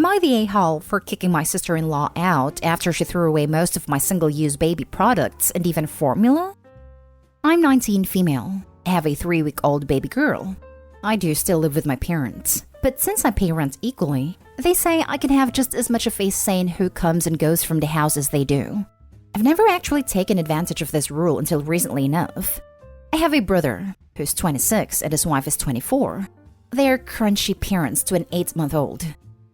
Am I the a-hole for kicking my sister-in-law out after she threw away most of my single-use baby products and even formula? I'm 19, female. I have a 3-week-old baby girl. I do still live with my parents, but since I pay rent equally, they say I can have just as much of a say in who comes and goes from the house as they do. I've never actually taken advantage of this rule until recently enough. I have a brother who's 26 and his wife is 24. They are crunchy parents to an 8-month-old.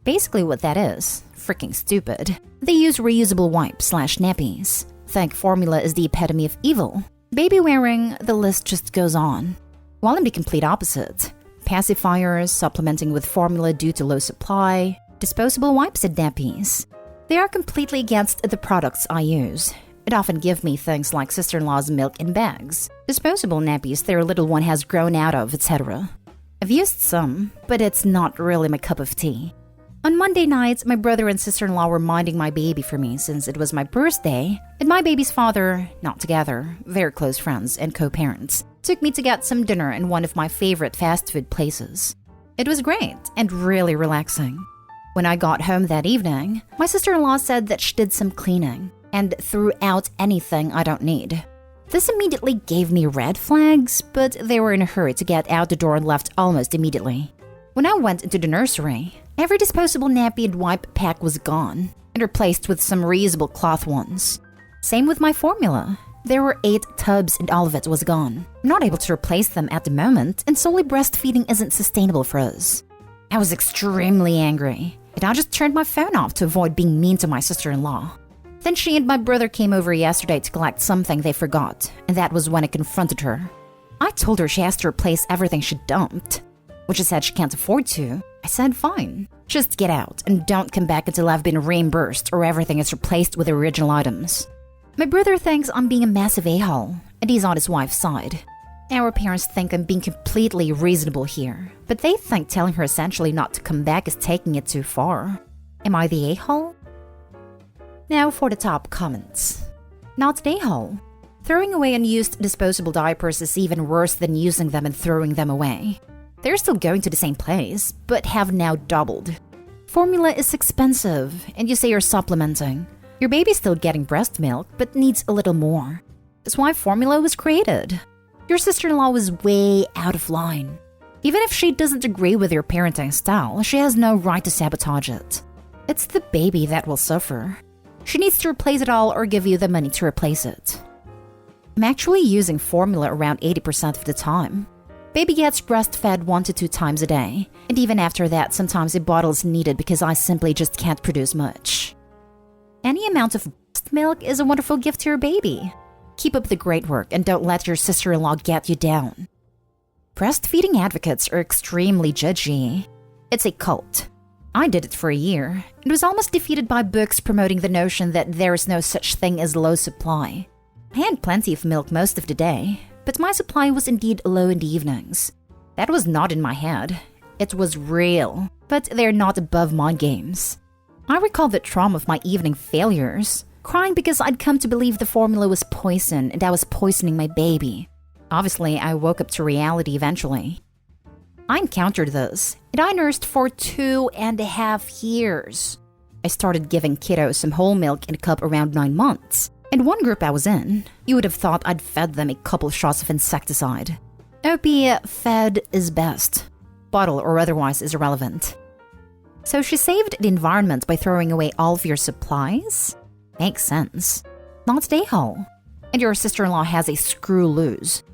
Basically what that is, freaking stupid. They use reusable wipes/nappies. Think formula is the epitome of evil. Baby wearing, the list just goes on. While I'm the complete opposite. Pacifiers, supplementing with formula due to low supply, disposable wipes and nappies. They are completely against the products I use. It often give me things like sister-in-law's milk in bags, disposable nappies their little one has grown out of, etc. I've used some, but it's not really my cup of tea. On Monday nights, my brother and sister-in-law were minding my baby for me since it was my birthday, and my baby's father, not together, very close friends and co-parents, took me to get some dinner in one of my favorite fast food places. It was great and really relaxing. When I got home that evening, my sister-in-law said that she did some cleaning and threw out anything I don't need. This immediately gave me red flags, but they were in a hurry to get out the door and left almost immediately. When I went into the nursery, every disposable nappy and wipe pack was gone and replaced with some reusable cloth ones. Same with my formula. There were 8 tubs and all of it was gone. I'm not able to replace them at the moment, and solely breastfeeding isn't sustainable for us. I was extremely angry, and I just turned my phone off to avoid being mean to my sister-in-law. Then she and my brother came over yesterday to collect something they forgot, and that was when I confronted her. I told her she has to replace everything she dumped. When she said she can't afford to, I said fine. Just get out and don't come back until I've been reimbursed or everything is replaced with original items. My brother thinks I'm being a massive a-hole, and he's on his wife's side. Our parents think I'm being completely reasonable here, but they think telling her essentially not to come back is taking it too far. Am I the a-hole? Now for the top comments. Not the a-hole. Throwing away unused disposable diapers is even worse than using them and throwing them away. They're still going to the same place, but have now doubled. Formula is expensive, and you say you're supplementing. Your baby's still getting breast milk, but needs a little more. That's why formula was created. Your sister-in-law was way out of line. Even if she doesn't agree with your parenting style, she has no right to sabotage it. It's the baby that will suffer. She needs to replace it all or give you the money to replace it. I'm actually using formula around 80% of the time. Baby gets breastfed 1 to 2 times a day, and even after that, sometimes a bottle is needed because I simply just can't produce much. Any amount of breast milk is a wonderful gift to your baby. Keep up the great work and don't let your sister-in-law get you down. Breastfeeding advocates are extremely judgy. It's a cult. I did it for a year and was almost defeated by books promoting the notion that there is no such thing as low supply. I had plenty of milk most of the day, but my supply was indeed low in the evenings. That was not in my head. It was real, but they're not above mind games. I recall the trauma of my evening failures, crying because I'd come to believe the formula was poison and I was poisoning my baby. Obviously, I woke up to reality eventually. I encountered this, and I nursed for 2.5 years. I started giving kiddos some whole milk in a cup around 9 months. In one group I was in, you would have thought I'd fed them a couple shots of insecticide. OP, fed is best. Bottle or otherwise is irrelevant. So she saved the environment by throwing away all of your supplies? Makes sense. Not a hole. And your sister-in-law has a screw loose.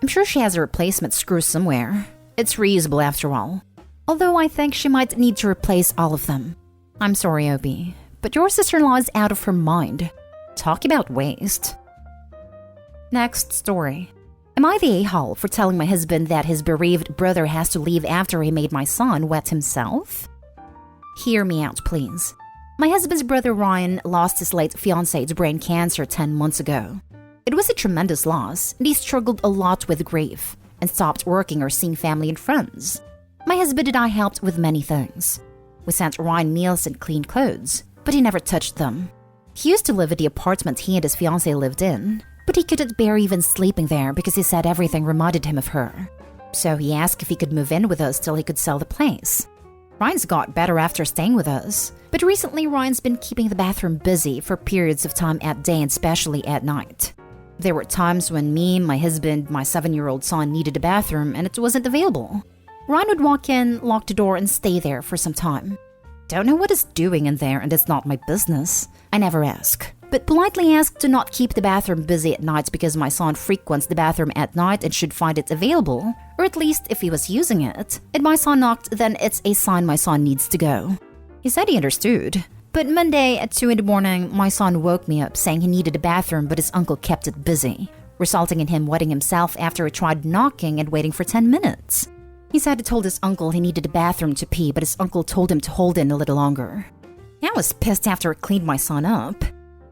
I'm sure she has a replacement screw somewhere. It's reusable after all. Although I think she might need to replace all of them. I'm sorry, Opie, but your sister-in-law is out of her mind. Talk about waste. Next story. Am I the a-hole for telling my husband that his bereaved brother has to leave after he made my son wet himself? Hear me out, please. My husband's brother Ryan lost his late fiancée to brain cancer 10 months ago. It was a tremendous loss, and he struggled a lot with grief and stopped working or seeing family and friends. My husband and I helped with many things. We sent Ryan meals and clean clothes, but he never touched them. He used to live at the apartment he and his fiancée lived in, but he couldn't bear even sleeping there because he said everything reminded him of her. So he asked if he could move in with us till he could sell the place. Ryan's got better after staying with us, but recently Ryan's been keeping the bathroom busy for periods of time at day and especially at night. There were times when me, my husband, my 7-year-old son needed a bathroom and it wasn't available. Ryan would walk in, lock the door, and stay there for some time. Don't know what he's doing in there and it's not my business. I never ask, but politely ask to not keep the bathroom busy at night because my son frequents the bathroom at night and should find it available, or at least if he was using it, and my son knocked, then it's a sign my son needs to go. He said he understood. But Monday at 2 in the morning, my son woke me up saying he needed a bathroom but his uncle kept it busy, resulting in him wetting himself after he tried knocking and waiting for 10 minutes. He said he told his uncle he needed a bathroom to pee, but his uncle told him to hold in a little longer. I was pissed after I cleaned my son up.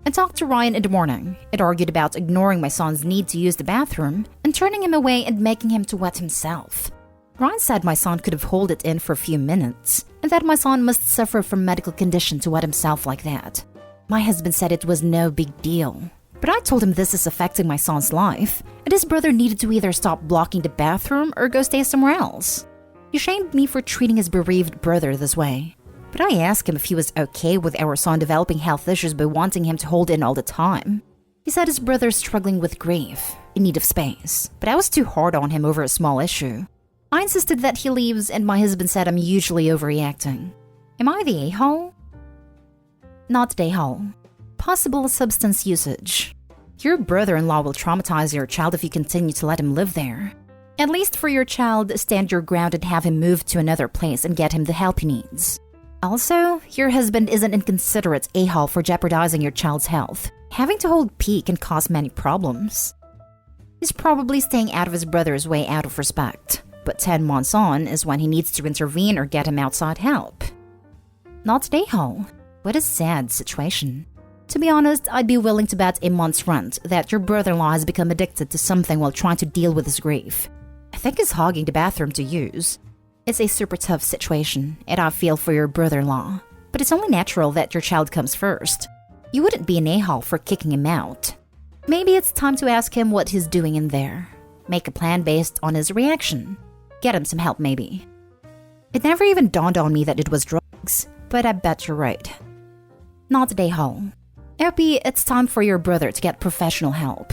I talked to Ryan in the morning. It argued about ignoring my son's need to use the bathroom and turning him away and making him to wet himself. Ryan said my son could have held it in for a few minutes, and that my son must suffer from medical condition to wet himself like that. My husband said it was no big deal. But I told him this is affecting my son's life, and his brother needed to either stop blocking the bathroom or go stay somewhere else. He shamed me for treating his bereaved brother this way. But I asked him if he was okay with our son developing health issues by wanting him to hold in all the time. He said his brother's struggling with grief, in need of space, but I was too hard on him over a small issue. I insisted that he leaves, and my husband said I'm usually overreacting. Am I the a-hole? Not the a-hole. Possible substance usage. Your brother-in-law will traumatize your child if you continue to let him live there. At least for your child, stand your ground and have him move to another place and get him the help he needs. Also, your husband is an inconsiderate a-hole for jeopardizing your child's health. Having to hold pee can cause many problems. He's probably staying out of his brother's way out of respect. But 10 months on is when he needs to intervene or get him outside help. Not the a-hole. What a sad situation. To be honest, I'd be willing to bet a month's rent that your brother-in-law has become addicted to something while trying to deal with his grief. I think he's hogging the bathroom to use. It's a super tough situation, and I feel for your brother-in-law. But it's only natural that your child comes first. You wouldn't be an a-hole for kicking him out. Maybe it's time to ask him what he's doing in there. Make a plan based on his reaction. Get him some help, maybe. It never even dawned on me that it was drugs, but I bet you're right. Not the a-hole. Epi, it's time for your brother to get professional help.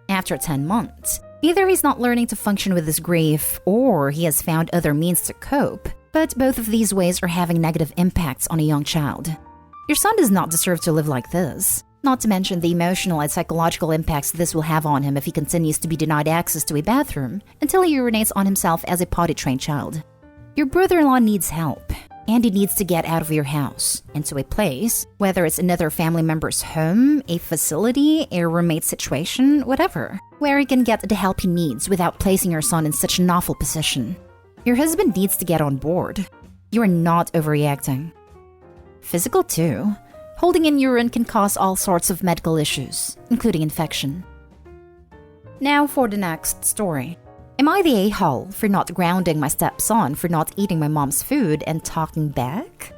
After 10 months, either he's not learning to function with his grief, or he has found other means to cope, but both of these ways are having negative impacts on a young child. Your son does not deserve to live like this. Not to mention the emotional and psychological impacts this will have on him if he continues to be denied access to a bathroom until he urinates on himself as a potty-trained child. Your brother-in-law needs help, and he needs to get out of your house, into a place, whether it's another family member's home, a facility, a roommate situation, whatever, where he can get the help he needs without placing your son in such an awful position. Your husband needs to get on board. You are not overreacting. Physical too. Holding in urine can cause all sorts of medical issues, including infection. Now for the next story. Am I the a-hole for not grounding my stepson for not eating my mom's food and talking back?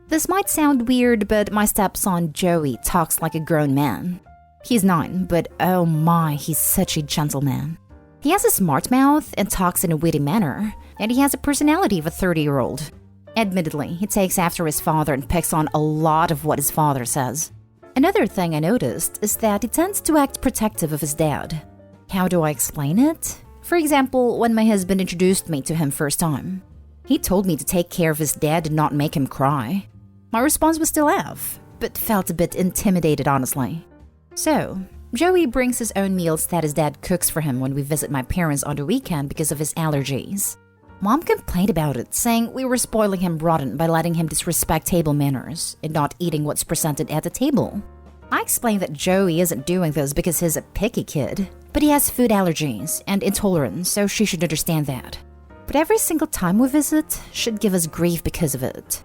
This might sound weird, but my stepson Joey talks like a grown man. He's 9, but oh my, he's such a gentleman. He has a smart mouth and talks in a witty manner, and he has a personality of a 30-year-old. Admittedly, he takes after his father and picks on a lot of what his father says. Another thing I noticed is that he tends to act protective of his dad. How do I explain it? For example, when my husband introduced me to him first time. He told me to take care of his dad and not make him cry. My response was still F, but felt a bit intimidated honestly. So, Joey brings his own meals that his dad cooks for him when we visit my parents on the weekend because of his allergies. Mom complained about it, saying we were spoiling him rotten by letting him disrespect table manners and not eating what's presented at the table. I explained that Joey isn't doing this because he's a picky kid, but he has food allergies and intolerance, so she should understand that. But every single time we visit should give us grief because of it.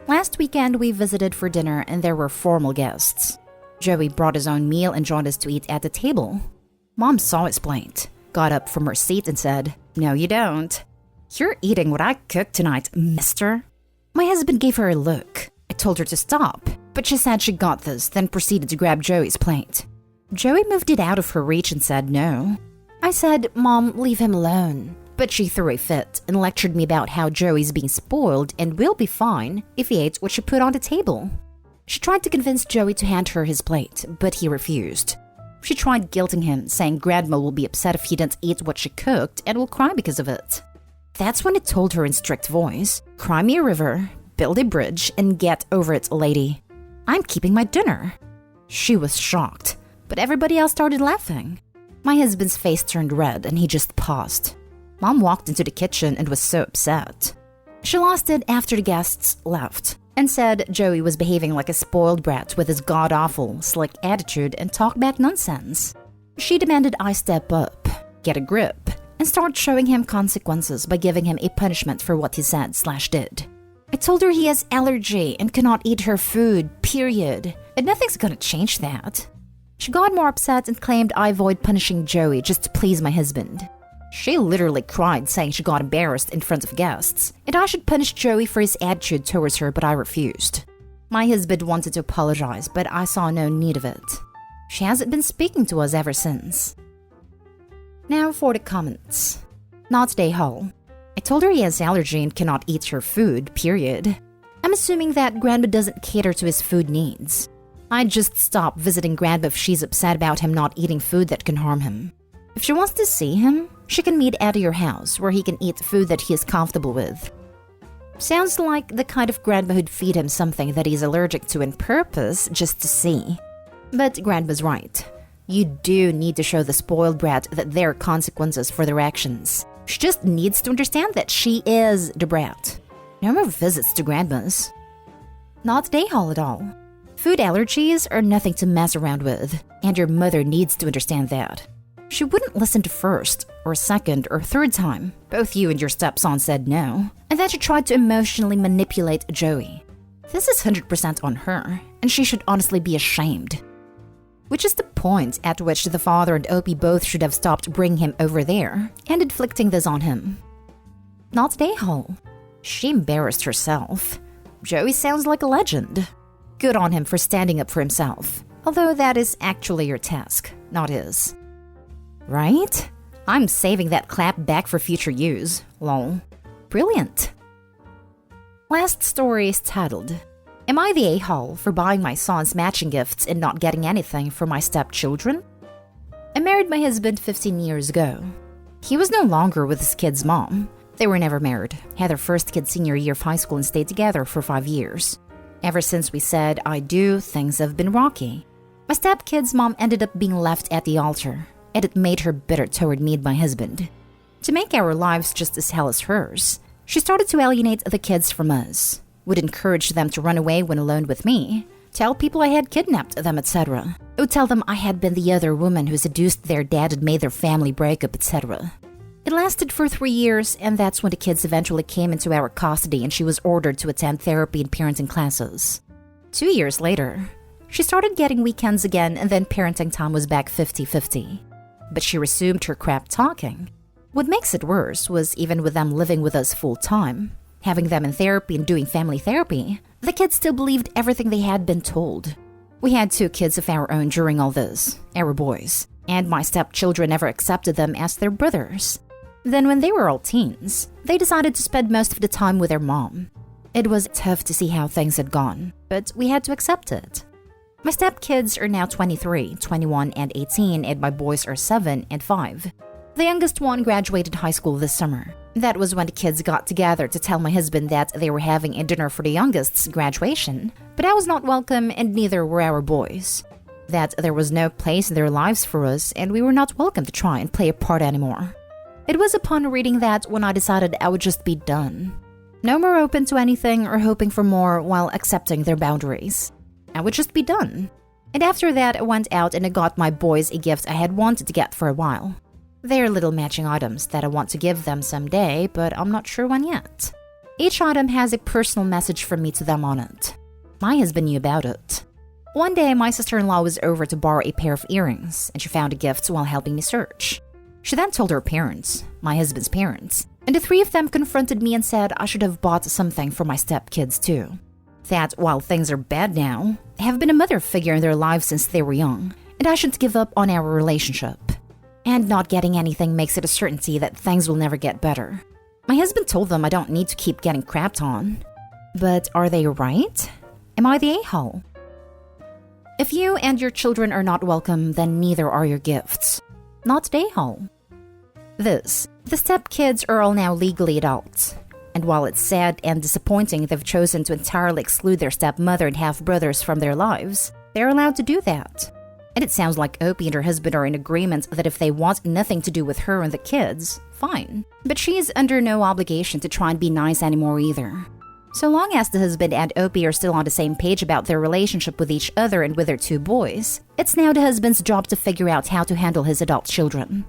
Last weekend we visited for dinner and there were formal guests. Joey brought his own meal and joined us to eat at the table. Mom saw his plate, got up from her seat and said, "No, you don't. You're eating what I cooked tonight, mister." My husband gave her a look. I told her to stop, but she said she got this, then proceeded to grab Joey's plate. Joey moved it out of her reach and said no. I said, "Mom, leave him alone. But she threw a fit and lectured me about how Joey's being spoiled and will be fine if he ate what she put on the table. She tried to convince Joey to hand her his plate, but he refused. She tried guilting him, saying Grandma will be upset if he doesn't eat what she cooked and will cry because of it. That's when it told her in strict voice, "Cry me a river, build a bridge, and get over it, lady. I'm keeping my dinner." She was shocked, but everybody else started laughing. My husband's face turned red and he just paused. Mom walked into the kitchen and was so upset. She lost it after the guests left and said Joey was behaving like a spoiled brat with his god-awful, slick attitude and talk-back nonsense. She demanded I step up, get a grip, and start showing him consequences by giving him a punishment for what he said/did. I told her he has allergy and cannot eat her food, period, and nothing's gonna change that. She got more upset and claimed I avoid punishing Joey just to please my husband. She literally cried, saying she got embarrassed in front of guests, and I should punish Joey for his attitude towards her, but I refused. My husband wanted to apologize, but I saw no need of it. She hasn't been speaking to us ever since. Now for the comments. Not Day Hall. I told her he has allergy and cannot eat her food, period. I'm assuming that Grandma doesn't cater to his food needs. I'd just stop visiting Grandma if she's upset about him not eating food that can harm him. If she wants to see him, she can meet at your house where he can eat food that he is comfortable with. Sounds like the kind of grandma who'd feed him something that he's allergic to on purpose just to see. But Grandma's right. You do need to show the spoiled brat that there are consequences for their actions. She just needs to understand that she is the brat. No more visits to Grandma's. Not Day Hall at all. Food allergies are nothing to mess around with, and your mother needs to understand that. She wouldn't listen to first, or second, or third time. Both you and your stepson said no, and then she tried to emotionally manipulate Joey. This is 100% on her, and she should honestly be ashamed. Which is the point at which the father and Opie both should have stopped bringing him over there and inflicting this on him. Not Day Hall. She embarrassed herself. Joey sounds like a legend. Good on him for standing up for himself, although that is actually your task, not his. Right? I'm saving that clap back for future use. Lol. Brilliant. Last story is titled, Am I the a-hole for buying my sons matching gifts and not getting anything for my stepchildren? I married my husband 15 years ago. He was no longer with his kid's mom. They were never married, had their first kid senior year of high school and stayed together for 5 years. Ever since we said I do, things have been rocky. My stepkid's mom ended up being left at the altar, and it made her bitter toward me and my husband. To make our lives just as hell as hers, she started to alienate the kids from us, would encourage them to run away when alone with me, tell people I had kidnapped them, etc. Would tell them I had been the other woman who seduced their dad and made their family break up, etc. It lasted for 3 years, and that's when the kids eventually came into our custody and she was ordered to attend therapy and parenting classes. 2 years later, she started getting weekends again, and then parenting time was back 50-50. But she resumed her crap talking. What makes it worse was even with them living with us full-time, having them in therapy and doing family therapy, the kids still believed everything they had been told. We had 2 kids of our own during all this, our boys, and my stepchildren never accepted them as their brothers. Then when they were all teens, they decided to spend most of the time with their mom. It was tough to see how things had gone, but we had to accept it. My stepkids are now 23, 21, and 18, and my boys are 7 and 5. The youngest one graduated high school this summer. That was when the kids got together to tell my husband that they were having a dinner for the youngest's graduation, but I was not welcome and neither were our boys. That there was no place in their lives for us and we were not welcome to try and play a part anymore. It was upon reading that when I decided I would just be done. No more open to anything or hoping for more while accepting their boundaries. I would just be done. And after that, I went out and I got my boys a gift I had wanted to get for a while. They're little matching items that I want to give them someday, but I'm not sure when yet. Each item has a personal message from me to them on it. My husband knew about it. One day, my sister-in-law was over to borrow a pair of earrings, and she found a gift while helping me search. She then told her parents, my husband's parents, and the 3 of them confronted me and said I should have bought something for my stepkids too. That while things are bad now, I have been a mother figure in their lives since they were young, and I shouldn't give up on our relationship. And not getting anything makes it a certainty that things will never get better. My husband told them I don't need to keep getting crapped on. But are they right? Am I the a-hole? If you and your children are not welcome, then neither are your gifts. Not the a-hole. The stepkids are all now legally adults. And while it's sad and disappointing they've chosen to entirely exclude their stepmother and half-brothers from their lives, they're allowed to do that. And it sounds like Opie and her husband are in agreement that if they want nothing to do with her and the kids, fine. But she's under no obligation to try and be nice anymore either. So long as the husband and Opie are still on the same page about their relationship with each other and with their 2 boys, it's now the husband's job to figure out how to handle his adult children.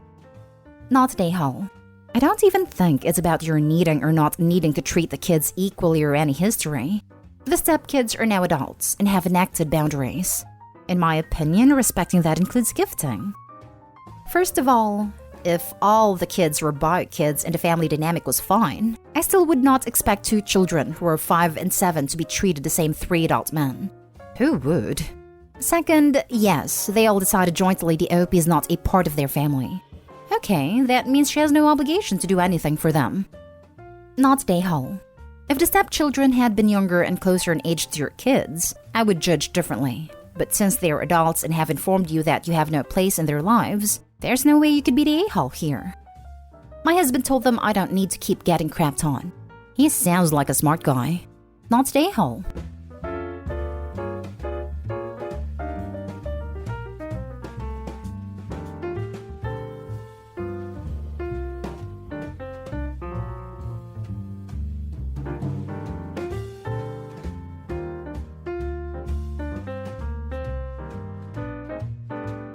Not the a-hole. I don't even think it's about your needing or not needing to treat the kids equally or any history. The stepkids are now adults and have enacted boundaries. In my opinion, respecting that includes gifting. First of all, if all the kids were bio kids and the family dynamic was fine, I still would not expect 2 children who are 5 and 7 to be treated the same 3 adult men. Who would? Second, yes, they all decided jointly the Opie is not a part of their family. Okay, that means she has no obligation to do anything for them. Not the a-hole. If the stepchildren had been younger and closer in age to your kids, I would judge differently. But since they are adults and have informed you that you have no place in their lives, there's no way you could be the a-hole here. My husband told them I don't need to keep getting crapped on. He sounds like a smart guy. Not the a-hole.